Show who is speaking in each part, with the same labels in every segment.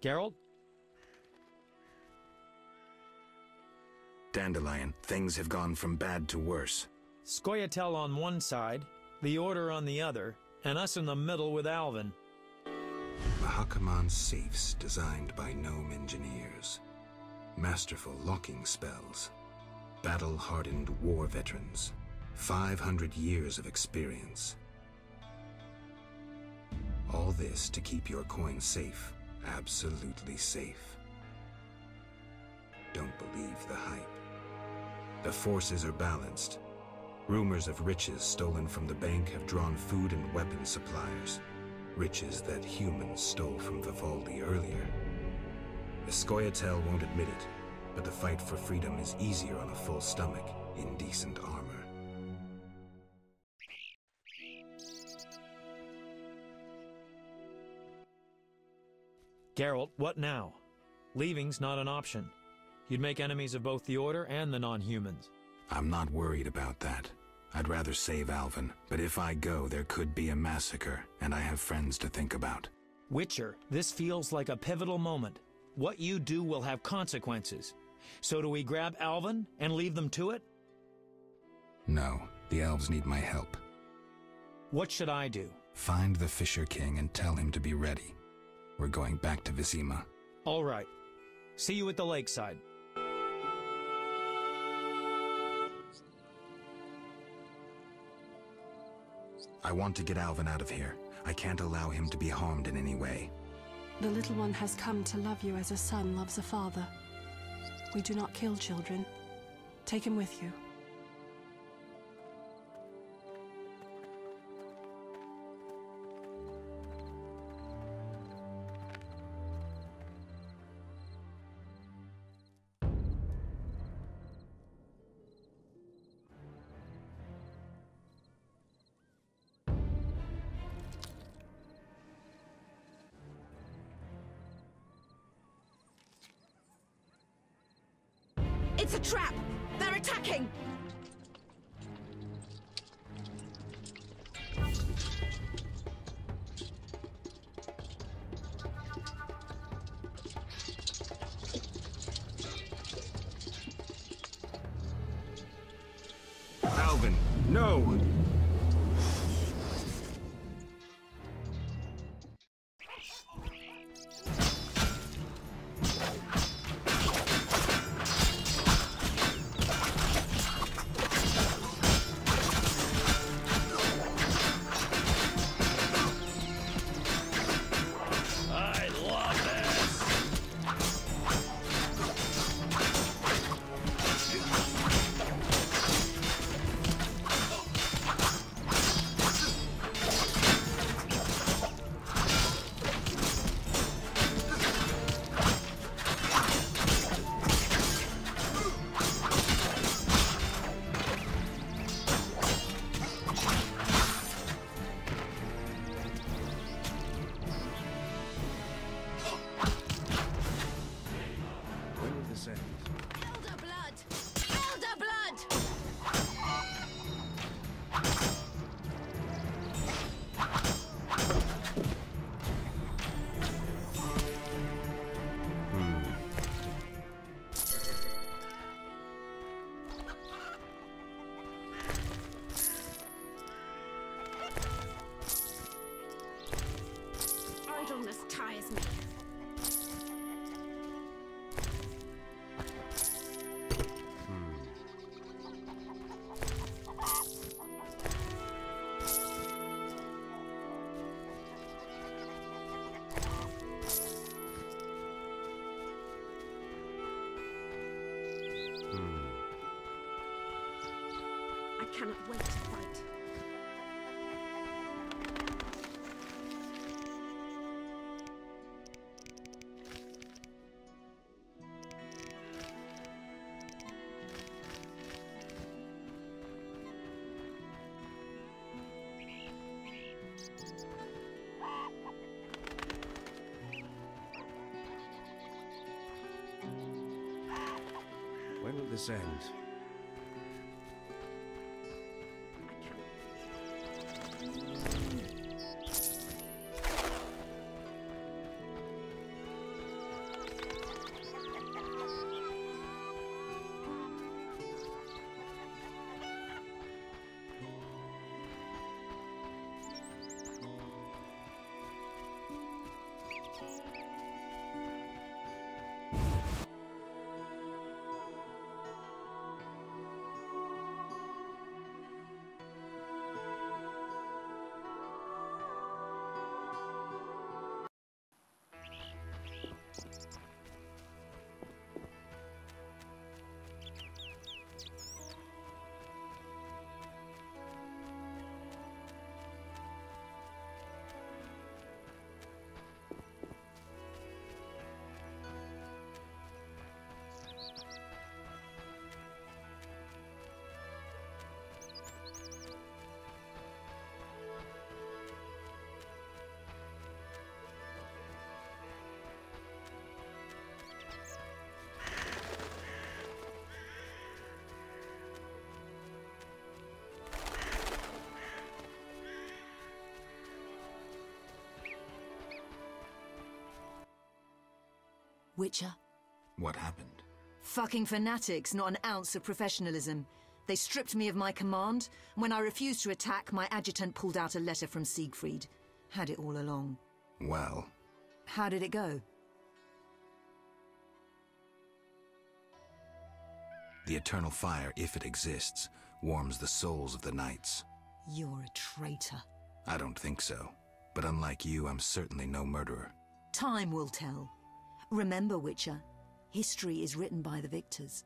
Speaker 1: Geralt?
Speaker 2: Dandelion, things have gone from bad to worse.
Speaker 1: Scoia'tael on one side, the Order on the other, and us in the middle with Alvin.
Speaker 2: Mahakaman safes designed by gnome engineers. Masterful locking spells. Battle-hardened war veterans. 500 years of experience. All this to keep your coin safe. Absolutely safe. Don't believe the hype. The forces are balanced. Rumors of riches stolen from the bank have drawn food and weapon suppliers. Riches that humans stole from Vivaldi earlier. The Scoia'tael won't admit it, but the fight for freedom is easier on a full stomach in decent armor.
Speaker 1: Geralt, what now? Leaving's not an option. You'd make enemies of both the Order and the non-humans.
Speaker 2: I'm not worried about that. I'd rather save Alvin, but if I go, there could be a massacre, and I have friends to think about.
Speaker 1: Witcher, this feels like a pivotal moment. What you do will have consequences. So do we grab Alvin and leave them to it?
Speaker 2: No, the elves need my help.
Speaker 1: What should I do?
Speaker 2: Find the Fisher King and tell him to be ready. We're going back to Vizima.
Speaker 1: All right. See you at the lakeside.
Speaker 2: I want to get Alvin out of here. I can't allow him to be harmed in any way.
Speaker 3: The little one has come to love you as a son loves a father. We do not kill children. Take him with you.
Speaker 4: It's a trap! They're attacking!
Speaker 2: Alvin, no!
Speaker 4: Idleness tires me. I cannot wait to fight.
Speaker 5: When will this end?
Speaker 6: Witcher?
Speaker 2: What happened?
Speaker 6: Fucking fanatics, not an ounce of professionalism. They stripped me of my command. When I refused to attack, my adjutant pulled out a letter from Siegfried. Had it all along.
Speaker 2: Well...
Speaker 6: How did it go?
Speaker 2: The eternal fire, if it exists, warms the souls of the knights.
Speaker 6: You're a traitor.
Speaker 2: I don't think so. But unlike you, I'm certainly no murderer.
Speaker 6: Time will tell. Remember, Witcher, history is written by the victors.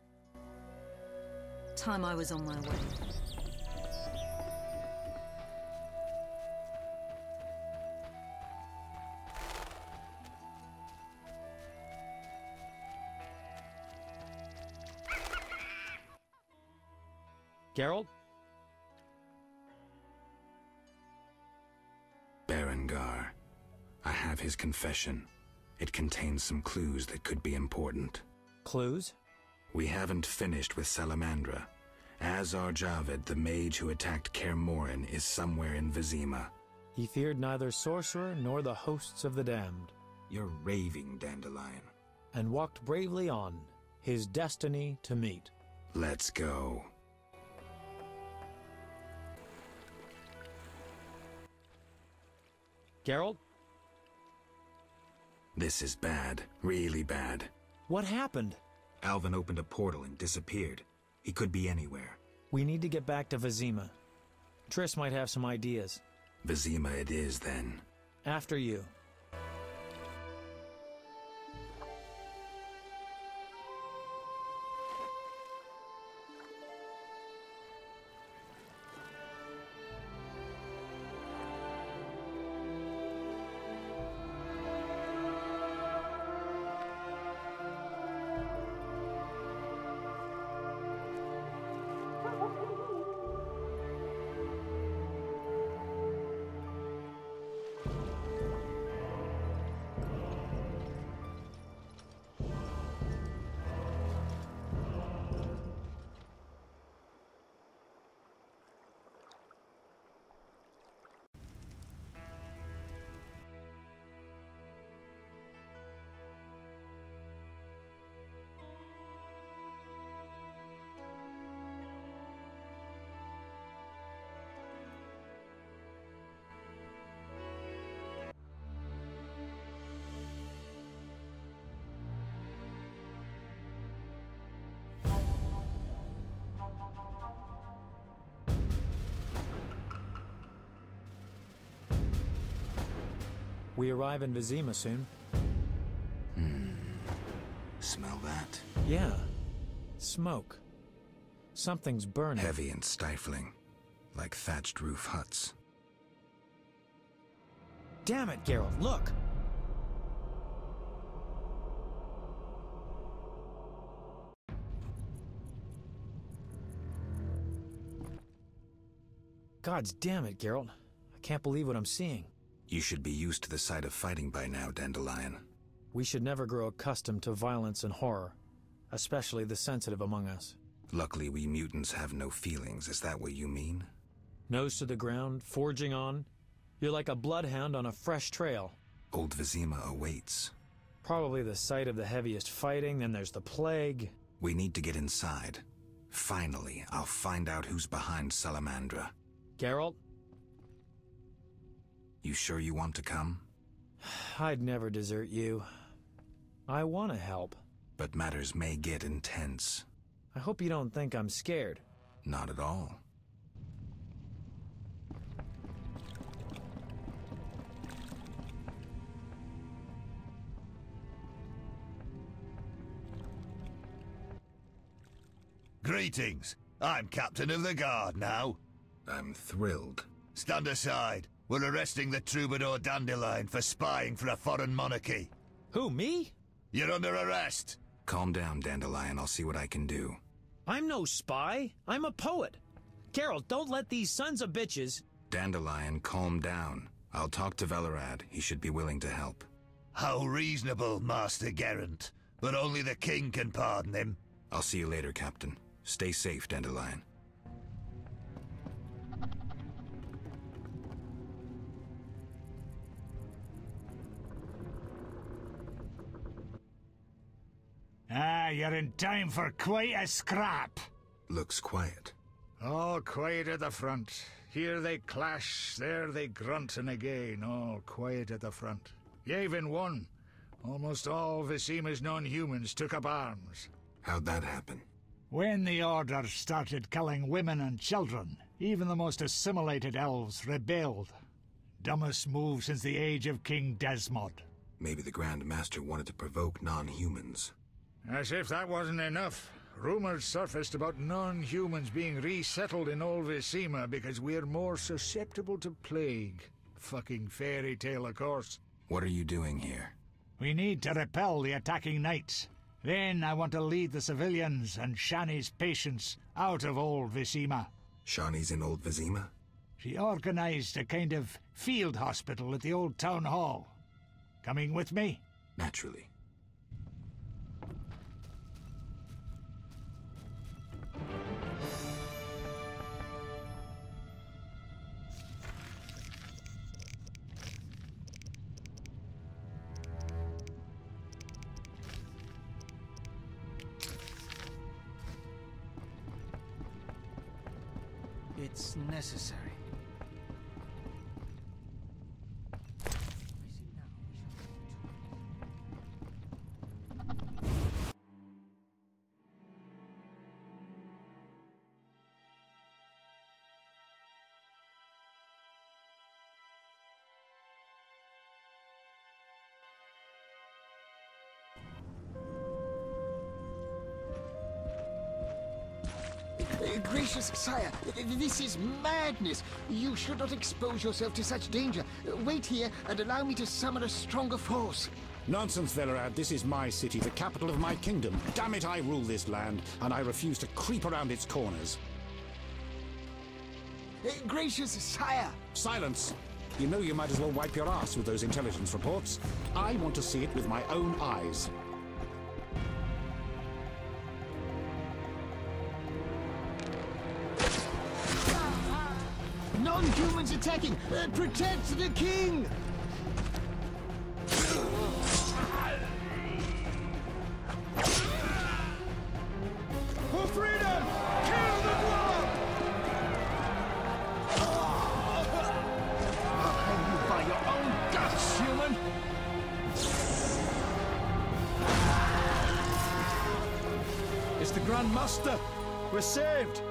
Speaker 6: Time I was on my way.
Speaker 1: Geralt?
Speaker 2: Berengar. I have his confession. It contains some clues that could be important.
Speaker 1: Clues?
Speaker 2: We haven't finished with Salamandra. Azar Javed, the mage who attacked Kaer Morhen, is somewhere in Vizima.
Speaker 1: He feared neither sorcerer nor the hosts of the damned.
Speaker 2: You're raving, Dandelion.
Speaker 1: And walked bravely on, his destiny to meet.
Speaker 2: Let's go.
Speaker 1: Geralt?
Speaker 2: This is bad. Really bad.
Speaker 1: What happened?
Speaker 2: Alvin opened a portal and disappeared. He could be anywhere.
Speaker 1: We need to get back to Vizima. Triss might have some ideas.
Speaker 2: Vizima it is, then.
Speaker 1: After you. We arrive in Vizima soon.
Speaker 2: Smell that?
Speaker 1: Yeah. Smoke. Something's burning.
Speaker 2: Heavy and stifling. Like thatched roof huts.
Speaker 1: Damn it, Geralt, look! Gods damn it, Geralt. I can't believe what I'm seeing.
Speaker 2: You should be used to the sight of fighting by now, Dandelion.
Speaker 1: We should never grow accustomed to violence and horror, especially the sensitive among us.
Speaker 2: Luckily, we mutants have no feelings. Is that what you mean?
Speaker 1: Nose to the ground, forging on. You're like a bloodhound on a fresh trail.
Speaker 2: Old Vizima awaits.
Speaker 1: Probably the site of the heaviest fighting, then there's the plague.
Speaker 2: We need to get inside. Finally, I'll find out who's behind Salamandra.
Speaker 1: Geralt?
Speaker 2: You sure you want to come?
Speaker 1: I'd never desert you. I want to help.
Speaker 2: But matters may get intense.
Speaker 1: I hope you don't think I'm scared.
Speaker 2: Not at all.
Speaker 7: Greetings. I'm Captain of the Guard now.
Speaker 2: I'm thrilled.
Speaker 7: Stand aside. We're arresting the troubadour Dandelion for spying for a foreign monarchy.
Speaker 1: Who, me?
Speaker 7: You're under arrest.
Speaker 2: Calm down, Dandelion. I'll see what I can do.
Speaker 1: I'm no spy. I'm a poet. Geralt, don't let these sons of bitches...
Speaker 2: Dandelion, calm down. I'll talk to Velerad. He should be willing to help.
Speaker 7: How reasonable, Master Geralt. But only the king can pardon him.
Speaker 2: I'll see you later, Captain. Stay safe, Dandelion.
Speaker 8: Ah, you're in time for quite a scrap.
Speaker 2: Looks quiet.
Speaker 9: All quiet at the front. Here they clash, there they grunt, and again, all quiet at the front. Yavin won. Almost all Vicima's non-humans took up arms.
Speaker 2: How'd that happen?
Speaker 8: When the Order started killing women and children, even the most assimilated elves rebelled. Dumbest move since the age of King Desmod.
Speaker 2: Maybe the Grand Master wanted to provoke non-humans.
Speaker 9: As if that wasn't enough. Rumors surfaced about non-humans being resettled in Old Vicima because we're more susceptible to plague. Fucking fairy tale, of course.
Speaker 2: What are you doing here?
Speaker 8: We need to repel the attacking knights. Then I want to lead the civilians and Shani's patients out of Old Vicima.
Speaker 2: Shani's in Old Vicima?
Speaker 8: She organized a kind of field hospital at the old town hall. Coming with me?
Speaker 2: Naturally.
Speaker 5: It's necessary.
Speaker 10: Gracious sire, this is madness. You should not expose yourself to such danger. Wait here and allow me to summon a stronger force.
Speaker 11: Nonsense, Velerad. This is my city, the capital of my kingdom. Damn it, I rule this land, and I refuse to creep around its corners.
Speaker 10: Gracious sire!
Speaker 11: Silence! You know you might as well wipe your ass with those intelligence reports. I want to see it with my own eyes.
Speaker 10: Non-humans attacking! Protect the king!
Speaker 9: For freedom! Kill the dwarf!
Speaker 10: I'll hang you by your own guts, human!
Speaker 5: It's the Grand Master! We're saved!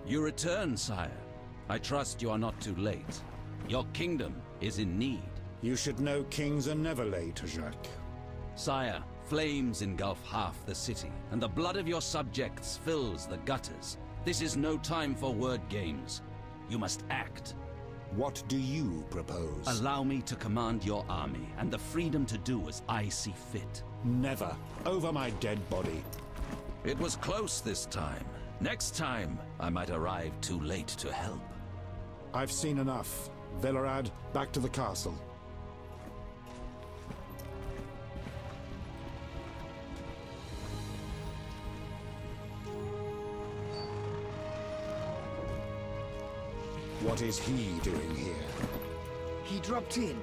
Speaker 12: You return, sire. I trust you are not too late. Your kingdom is in need.
Speaker 11: You should know kings are never late, Jacques.
Speaker 12: Sire, flames engulf half the city, and the blood of your subjects fills the gutters. This is no time for word games. You must act.
Speaker 11: What do you propose?
Speaker 12: Allow me to command your army, and the freedom to do as I see fit.
Speaker 11: Never. Over my dead body.
Speaker 12: It was close this time. Next time, I might arrive too late to help.
Speaker 11: I've seen enough. Velerad, back to the castle. What is he doing here?
Speaker 10: He dropped in.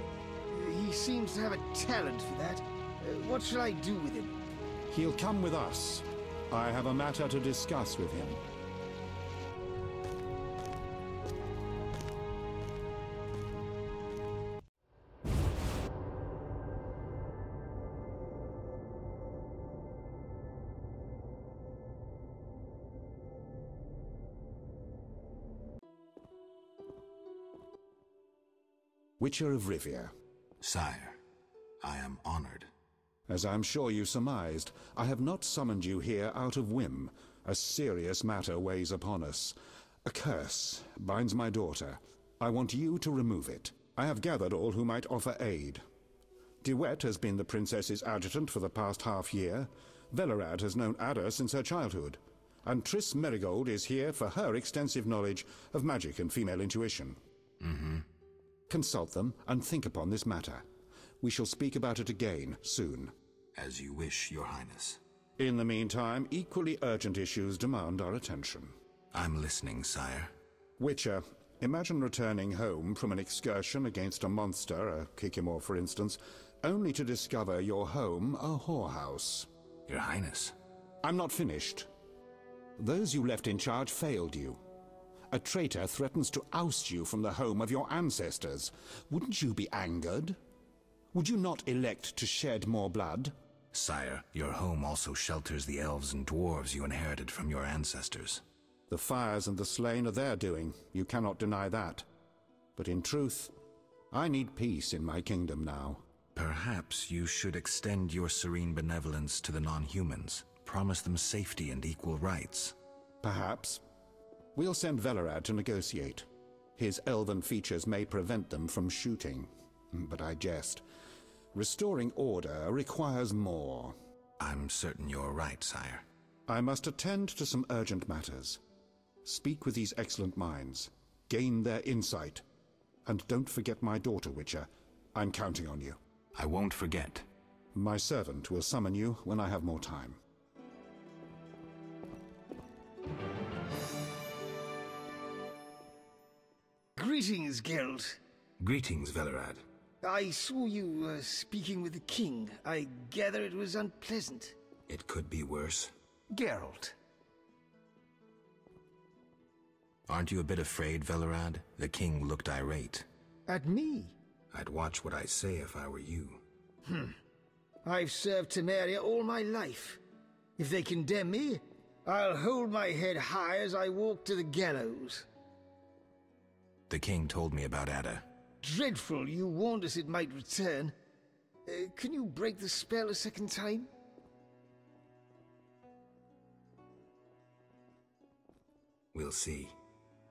Speaker 10: He seems to have a talent for that. What shall I do with him?
Speaker 11: He'll come with us. I have a matter to discuss with him. Witcher of Rivia.
Speaker 2: Sire, I am honored.
Speaker 11: As I'm sure you surmised, I have not summoned you here out of whim. A serious matter weighs upon us. A curse binds my daughter. I want you to remove it. I have gathered all who might offer aid. DeWitt has been the princess's adjutant for the past half-year. Velerad has known Ada since her childhood. And Triss Merigold is here for her extensive knowledge of magic and female intuition. Consult them and think upon this matter. We shall speak about it again soon.
Speaker 2: As you wish, Your Highness.
Speaker 11: In the meantime, equally urgent issues demand our attention.
Speaker 2: I'm listening, sire.
Speaker 11: Witcher, imagine returning home from an excursion against a monster, a Kikimor for instance, only to discover your home a whorehouse.
Speaker 2: Your Highness.
Speaker 11: I'm not finished. Those you left in charge failed you. A traitor threatens to oust you from the home of your ancestors. Wouldn't you be angered? Would you not elect to shed more blood?
Speaker 2: Sire, your home also shelters the elves and dwarves you inherited from your ancestors.
Speaker 11: The fires and the slain are their doing. You cannot deny that. But in truth, I need peace in my kingdom now.
Speaker 2: Perhaps you should extend your serene benevolence to the non-humans. Promise them safety and equal rights.
Speaker 11: Perhaps. We'll send Velerad to negotiate. His elven features may prevent them from shooting. But I jest. Restoring order requires more.
Speaker 2: I'm certain you're right, sire.
Speaker 11: I must attend to some urgent matters. Speak with these excellent minds. Gain their insight. And don't forget my daughter, Witcher. I'm counting on you.
Speaker 2: I won't forget.
Speaker 11: My servant will summon you when I have more time.
Speaker 10: Greetings, Geralt.
Speaker 2: Greetings, Velerad.
Speaker 10: I saw you speaking with the king. I gather it was unpleasant.
Speaker 2: It could be worse.
Speaker 10: Geralt.
Speaker 2: Aren't you a bit afraid, Velerad? The king looked irate.
Speaker 10: At me?
Speaker 2: I'd watch what I say if I were you.
Speaker 10: I've served Temeria all my life. If they condemn me, I'll hold my head high as I walk to the gallows.
Speaker 2: The king told me about Ada.
Speaker 10: Dreadful, you warned us it might return. Can you break the spell a second time?
Speaker 2: We'll see.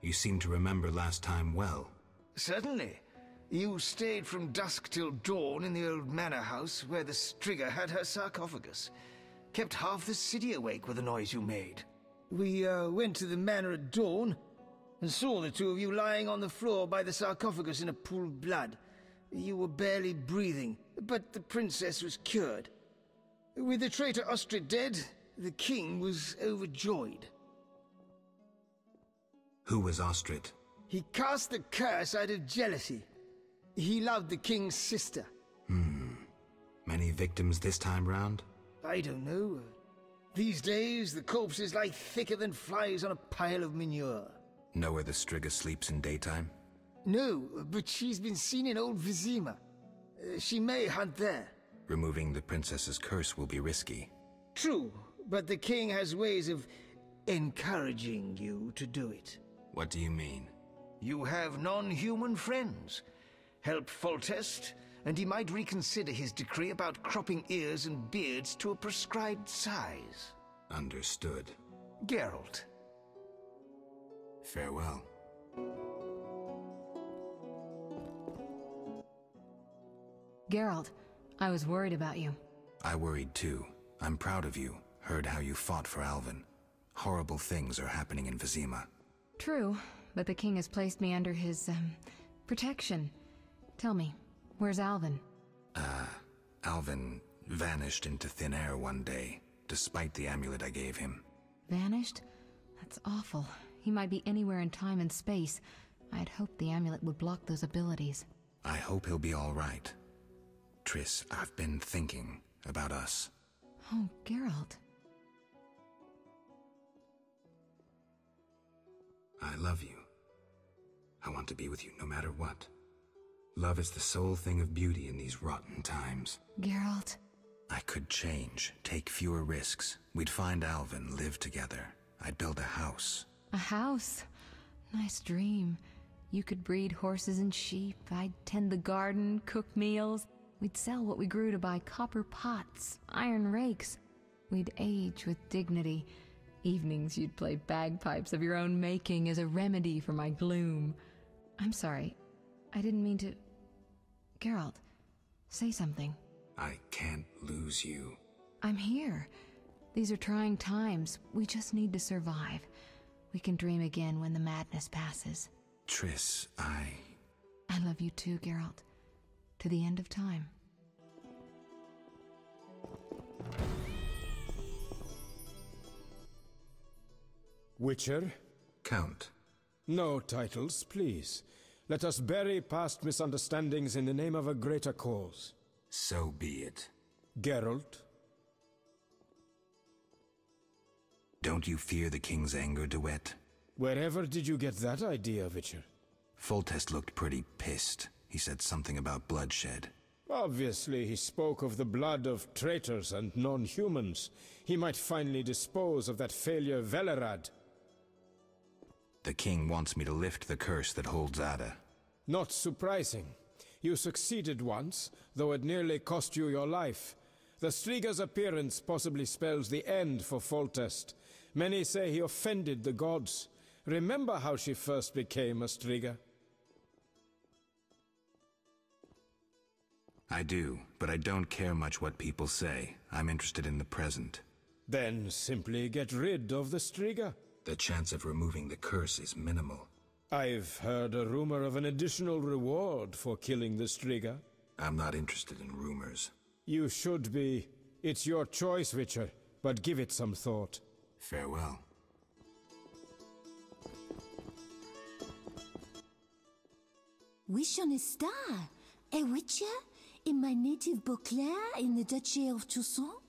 Speaker 2: You seem to remember last time well.
Speaker 10: Certainly. You stayed from dusk till dawn in the old manor house where the Striga had her sarcophagus. Kept half the city awake with the noise you made. We went to the manor at dawn and saw the two of you lying on the floor by the sarcophagus in a pool of blood. You were barely breathing, but the princess was cured. With the traitor Ostrid dead, the king was overjoyed.
Speaker 2: Who was Ostrid?
Speaker 10: He cast the curse out of jealousy. He loved the king's sister.
Speaker 2: Many victims this time round?
Speaker 10: I don't know. These days, the corpses lie thicker than flies on a pile of manure.
Speaker 2: Know where the Striga sleeps in daytime?
Speaker 10: No, but she's been seen in Old Vizima. She may hunt there.
Speaker 2: Removing the princess's curse will be risky.
Speaker 10: True, but the king has ways of encouraging you to do it.
Speaker 2: What do you mean?
Speaker 10: You have non-human friends. Help Foltest, and he might reconsider his decree about cropping ears and beards to a prescribed size.
Speaker 2: Understood.
Speaker 10: Geralt.
Speaker 2: Farewell.
Speaker 13: Geralt, I was worried about you.
Speaker 2: I worried too. I'm proud of you. Heard how you fought for Alvin. Horrible things are happening in Vizima.
Speaker 13: True, but the king has placed me under his, protection. Tell me, where's Alvin?
Speaker 2: Alvin vanished into thin air one day, despite the amulet I gave him.
Speaker 13: Vanished? That's awful. He might be anywhere in time and space. I had hoped the amulet would block those abilities.
Speaker 2: I hope he'll be all right. Triss, I've been thinking about us.
Speaker 13: Oh, Geralt.
Speaker 2: I love you. I want to be with you no matter what. Love is the sole thing of beauty in these rotten times.
Speaker 13: Geralt.
Speaker 2: I could change, take fewer risks. We'd find Alvin, live together. I'd build a house.
Speaker 13: A house? Nice dream. You could breed horses and sheep. I'd tend the garden, cook meals. We'd sell what we grew to buy copper pots, iron rakes. We'd age with dignity. Evenings you'd play bagpipes of your own making as a remedy for my gloom. I'm sorry. I didn't mean to... Geralt, say something.
Speaker 2: I can't lose you.
Speaker 13: I'm here. These are trying times. We just need to survive. We can dream again when the madness passes.
Speaker 2: Triss, I
Speaker 13: love you too, Geralt. To the end of time.
Speaker 5: Witcher?
Speaker 2: Count.
Speaker 5: No titles, please. Let us bury past misunderstandings in the name of a greater cause.
Speaker 2: So be it.
Speaker 5: Geralt?
Speaker 2: Don't you fear the king's anger, DeWitt?
Speaker 5: Wherever did you get that idea, Witcher?
Speaker 2: Foltest looked pretty pissed. He said something about bloodshed.
Speaker 5: Obviously, he spoke of the blood of traitors and non-humans. He might finally dispose of that failure Velerad.
Speaker 2: The king wants me to lift the curse that holds Ada.
Speaker 5: Not surprising. You succeeded once, though it nearly cost you your life. The Striga's appearance possibly spells the end for Foltest. Many say he offended the gods. Remember how she first became a Striga?
Speaker 2: I do, but I don't care much what people say. I'm interested in the present.
Speaker 5: Then simply get rid of the Striga.
Speaker 2: The chance of removing the curse is minimal.
Speaker 5: I've heard a rumor of an additional reward for killing the Striga.
Speaker 2: I'm not interested in rumors.
Speaker 5: You should be. It's your choice, Witcher, but give it some thought.
Speaker 2: Farewell.
Speaker 14: Wish on a star? A witcher? In my native Beauclair in the Duchy of Toussaint?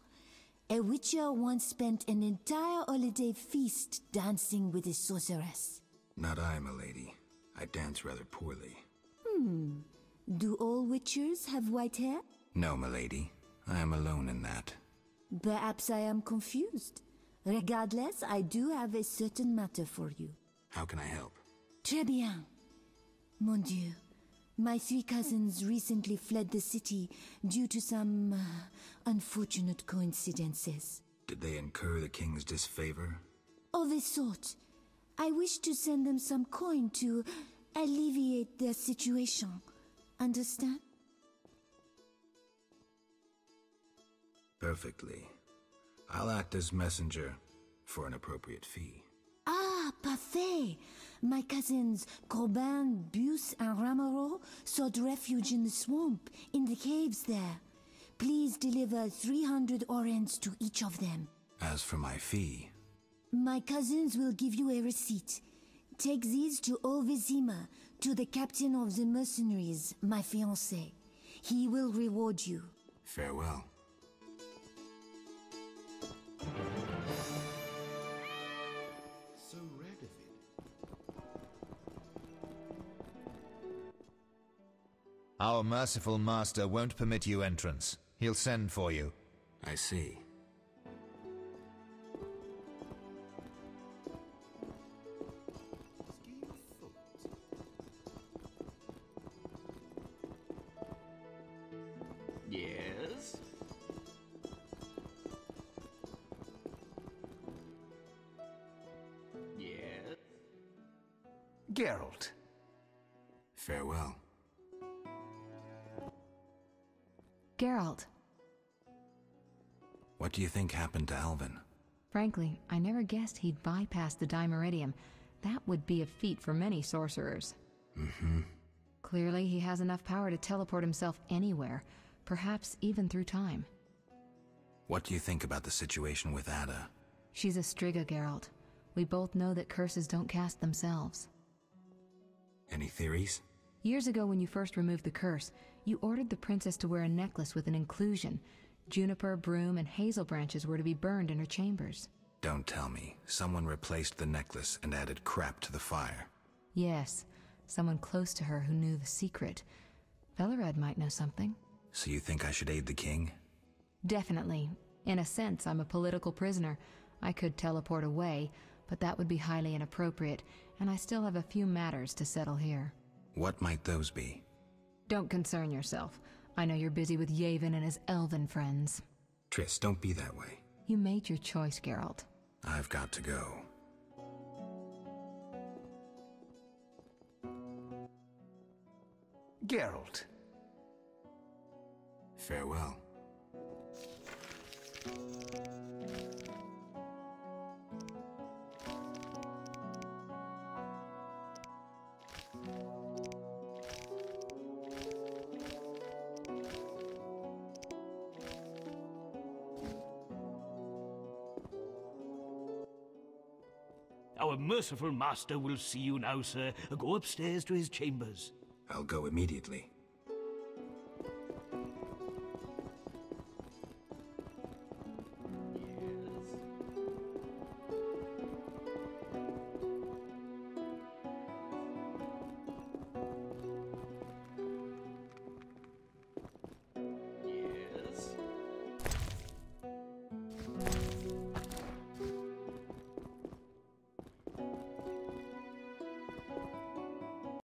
Speaker 14: A witcher once spent an entire holiday feast dancing with a sorceress.
Speaker 2: Not I, milady. I dance rather poorly.
Speaker 14: Do all witchers have white hair?
Speaker 2: No, milady. I am alone in that.
Speaker 14: Perhaps I am confused. Regardless, I do have a certain matter for you.
Speaker 2: How can I help?
Speaker 14: Très bien. Mon Dieu. My 3 cousins recently fled the city due to some unfortunate coincidences.
Speaker 2: Did they incur the king's disfavor?
Speaker 14: Of a sort. I wish to send them some coin to alleviate their situation. Understand?
Speaker 2: Perfectly. I'll act as messenger for an appropriate fee.
Speaker 14: Ah, parfait! My cousins Corbin, Buse, and Ramiro sought refuge in the swamp, in the caves there. Please deliver 300 orens to each of them.
Speaker 2: As for my fee...
Speaker 14: My cousins will give you a receipt. Take these to Ovizima, to the captain of the mercenaries, my fiancé. He will reward you.
Speaker 2: Farewell.
Speaker 10: So Rekvym.
Speaker 7: Our merciful master won't permit you entrance. He'll send for you.
Speaker 2: I see.
Speaker 15: Yes? Yes?
Speaker 10: Geralt.
Speaker 2: Farewell.
Speaker 13: Geralt.
Speaker 2: What do you think happened to Alvin?
Speaker 13: Frankly, I never guessed he'd bypass the Dimeridium. That would be a feat for many sorcerers. Clearly, he has enough power to teleport himself anywhere, perhaps even through time.
Speaker 2: What do you think about the situation with Ada?
Speaker 13: She's a Striga, Geralt. We both know that curses don't cast themselves.
Speaker 2: Any theories?
Speaker 13: Years ago, when you first removed the curse, you ordered the princess to wear a necklace with an inclusion. Juniper, broom, and hazel branches were to be burned in her chambers.
Speaker 2: Don't tell me. Someone replaced the necklace and added crap to the fire.
Speaker 13: Yes, someone close to her who knew the secret. Velerad might know something.
Speaker 2: So you think I should aid the king?
Speaker 13: Definitely. In a sense, I'm a political prisoner. I could teleport away, but that would be highly inappropriate, and I still have a few matters to settle here.
Speaker 2: What might those be?
Speaker 13: Don't concern yourself. I know you're busy with Yavin and his elven friends.
Speaker 2: Triss, don't be that way.
Speaker 13: You made your choice, Geralt.
Speaker 2: I've got to go.
Speaker 10: Geralt.
Speaker 2: Farewell.
Speaker 16: Our merciful master will see you now, sir. Go upstairs to his chambers.
Speaker 2: I'll go immediately.